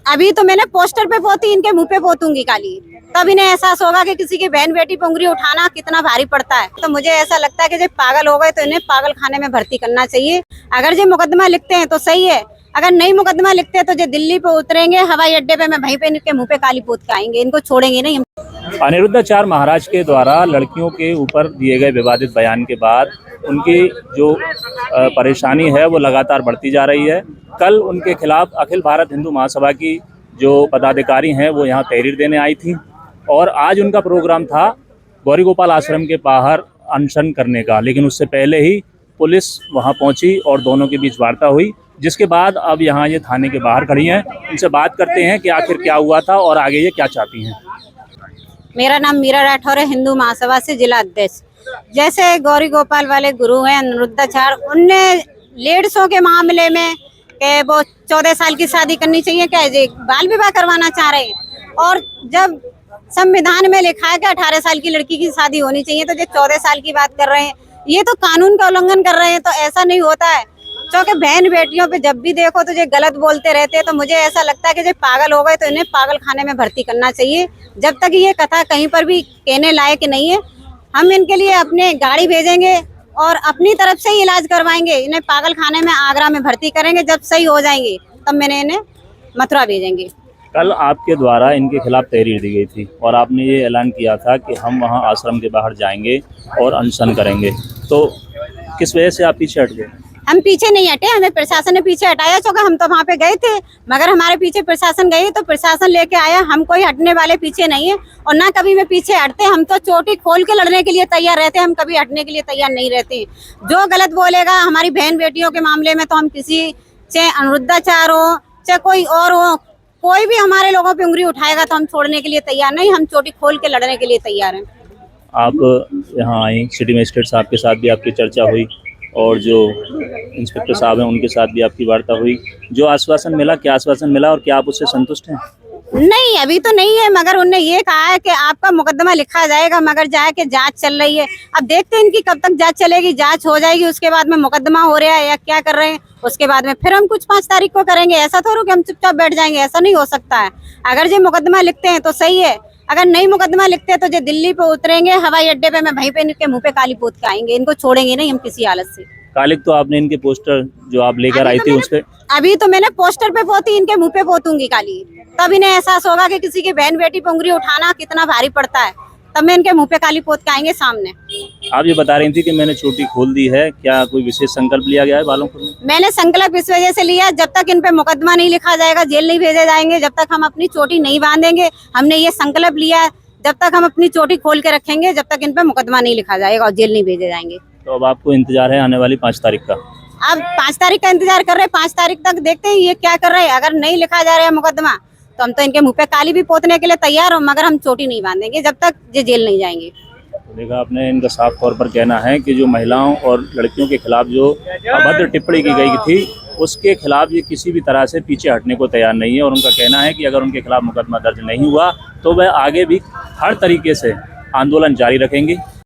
अभी तो मैंने पोस्टर पे पोती, इनके मुंह पे पोतूंगी काली, तब इन्हें एहसास होगा कि किसी की बहन बेटी पे उंगली उठाना कितना भारी पड़ता है। तो मुझे ऐसा लगता है कि जब पागल हो गए तो इन्हें पागल खाने में भर्ती करना चाहिए। अगर जो मुकदमा लिखते हैं तो सही है, अगर नहीं मुकदमा लिखते तो जो दिल्ली पे उतरेंगे हवाई अड्डे पे, मैं वहीं पे इनके मुंह पे काली पोत के आएंगे, इनको छोड़ेंगे नहीं। अनिरुद्धाचार्य महाराज के द्वारा लड़कियों के ऊपर दिए गए विवादित बयान के बाद उनकी जो परेशानी है वो लगातार बढ़ती जा रही है। कल उनके खिलाफ अखिल भारत हिंदू महासभा की जो पदाधिकारी हैं वो यहाँ तहरीर देने आई थी और आज उनका प्रोग्राम था गौरी गोपाल आश्रम के बाहर अनशन करने का, लेकिन उससे पहले ही पुलिस वहाँ पहुँची और दोनों के बीच वार्ता हुई, जिसके बाद अब यहाँ ये थाने के बाहर खड़ी हैं। इनसे बात करते हैं कि आखिर क्या हुआ था और आगे ये क्या चाहती हैं। मेरा नाम मीरा राठौर है, हिंदू महासभा से जिला अध्यक्ष। जैसे गौरी गोपाल वाले गुरु हैं अनिरुद्धाचार्य, उनने लेडीजों के मामले में कि वो 14 साल की शादी करनी चाहिए, क्या जी बाल विवाह करवाना चाह रहे हैं। और जब संविधान में लिखा है कि 18 साल की लड़की की शादी होनी चाहिए, तो जो 14 साल की बात कर रहे हैं, ये तो कानून का उल्लंघन कर रहे हैं। तो ऐसा नहीं होता है, क्योंकि बहन बेटियों पे जब भी देखो तो जो गलत बोलते रहते हैं। तो मुझे ऐसा लगता है कि जब पागल हो गए तो इन्हें पागल खाने में भर्ती करना चाहिए। जब तक ये कथा कहीं पर भी कहने लायक नहीं है, हम इनके लिए अपने गाड़ी भेजेंगे और अपनी तरफ से ही इलाज करवाएंगे। इन्हें पागल खाने में आगरा में भर्ती करेंगे, जब सही हो जाएंगे तब मैंने इन्हें मथुरा भेजेंगे। कल आपके द्वारा इनके खिलाफ तहरीर दी गई थी और आपने ये ऐलान किया था कि हम वहाँ आश्रम के बाहर जाएंगे और अनशन करेंगे, तो किस वजह से आप पीछे हट गए? हम पीछे नहीं हटे, हमें प्रशासन ने पीछे हटाया। चूँकि हम तो वहाँ पे गए थे, मगर हमारे पीछे प्रशासन गई तो प्रशासन लेके आया। हम कोई हटने वाले पीछे नहीं है और ना कभी में पीछे हटते। हम तो चोटी खोल के लड़ने के लिए तैयार रहते, हम कभी हटने के लिए तैयार नहीं रहते। जो गलत बोलेगा हमारी बहन बेटियों के मामले में, तो हम किसी चाहे अनिरुद्धाचार्य हो चाहे कोई और हो, कोई भी हमारे लोगों पे उंगली उठाएगा तो हम छोड़ने के लिए तैयार नहीं, हम चोटी खोल के लड़ने के लिए तैयार हैं। आप यहाँ आई, सिटी मजिस्ट्रेट साहब के साथ भी आपकी चर्चा हुई और जो इंस्पेक्टर साहब हैं उनके साथ भी आपकी वार्ता हुई। जो आश्वासन मिला, क्या आश्वासन मिला और क्या आप उससे संतुष्ट हैं? नहीं, अभी तो नहीं है, मगर उन्होंने ये कहा है कि आपका मुकदमा लिखा जाएगा, मगर जाके जांच चल रही है। अब देखते हैं इनकी कब तक जांच चलेगी। जांच हो जाएगी उसके बाद में मुकदमा हो रहा है या क्या कर रहे हैं, उसके बाद में फिर हम कुछ 5 तारीख को करेंगे। ऐसा थोड़ा कि हम चुपचाप बैठ जाएंगे, ऐसा नहीं हो सकता है। अगर जो मुकदमा लिखते हैं तो सही है, अगर नहीं मुकदमा लिखते तो जो दिल्ली पे उतरेंगे हवाई अड्डे पे, मैं वहीं पे इनके मुंह पे काली पोत के आएंगे, इनको छोड़ेंगे नहीं हम किसी हालत से। कालिक तो आपने इनके पोस्टर जो आप लेकर आई थी उस पे, अभी तो मैंने पोस्टर पे पोती, इनके मुंह पे पोतूंगी काली, तब इन्हें एहसास होगा कि किसी की बहन बेटी पे उंगली उठाना कितना भारी पड़ता है। तब मैं इनके मुंह पे काली पोत के आएंगे सामने। आप ये बता रही थी कि मैंने चोटी खोल दी है, क्या कोई विशेष संकल्प लिया गया है बालों को? मैंने संकल्प इस वजह से लिया, जब तक इन पे मुकदमा नहीं लिखा जाएगा, जेल नहीं भेजे जाएंगे, जब तक हम अपनी चोटी नहीं बांधेंगे। हमने ये संकल्प लिया, जब तक हम अपनी चोटी खोल के रखेंगे, जब तक इन पे मुकदमा नहीं लिखा जाएगा और जेल नहीं भेजे जाएंगे। तो अब आपको इंतजार है आने वाली 5 तारीख का? अब 5 तारीख का इंतजार कर रहे हैं, 5 तारीख तक देखते हैं ये क्या कर रहे हैं। अगर नहीं लिखा जा रहा है मुकदमा तो हम तो इनके मुंह पे काली भी पोतने के लिए तैयार हो, मगर हम चोटी नहीं बांधेंगे जब तक ये जेल नहीं जाएंगे। देखा आपने, इनका साफ तौर पर कहना है कि जो महिलाओं और लड़कियों के खिलाफ जो अभद्र टिप्पणी की गई थी उसके खिलाफ ये किसी भी तरह से पीछे हटने को तैयार नहीं है। और उनका कहना है कि अगर उनके खिलाफ मुकदमा दर्ज नहीं हुआ तो वह आगे भी हर तरीके से आंदोलन जारी रखेंगे।